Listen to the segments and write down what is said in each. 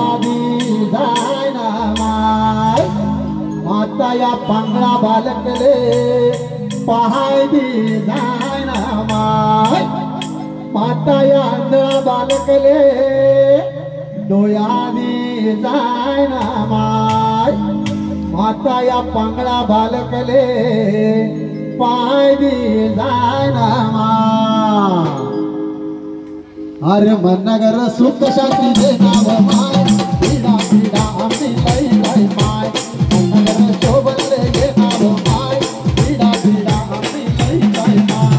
आधी जाय ना माय माता या पांगळा बालकले पहाय दी जाय ना माय माता या आंधळा बालकले डोळ्यादी जाय ना माय माता या पांगळा बालकले पाय दी जाय ना माय अरे मनगर सुख शांती दे नाव माय पीडा पीडा आमची लई लई माय मनगर शोभले गे नाव माय पीडा पीडा आमची लई लई माय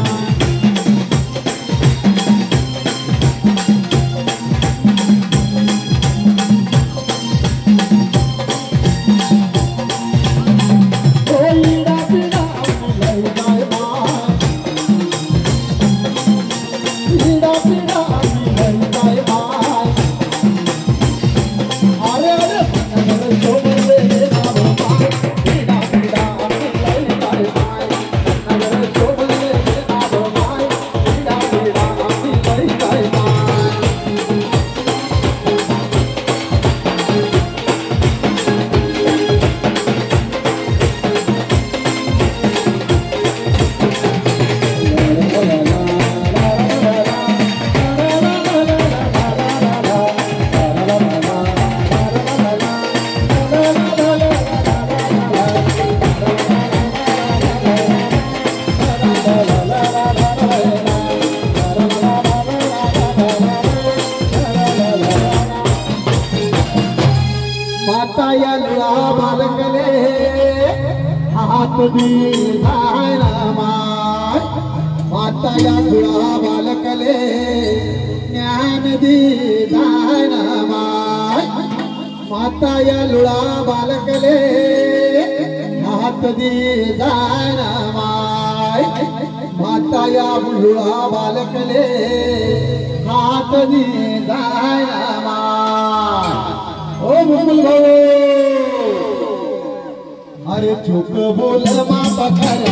माता या लुळा बालकले हात दी जाय ना माय माता या लुळा बालकले ज्ञान दी जाय ना माय माता या लुळा बालकले हात दी जाय ना माय माता या लुळा बालकले हात दी जाय ना माय ओ मुकुल भाऊ अरे चुक बोल माता कर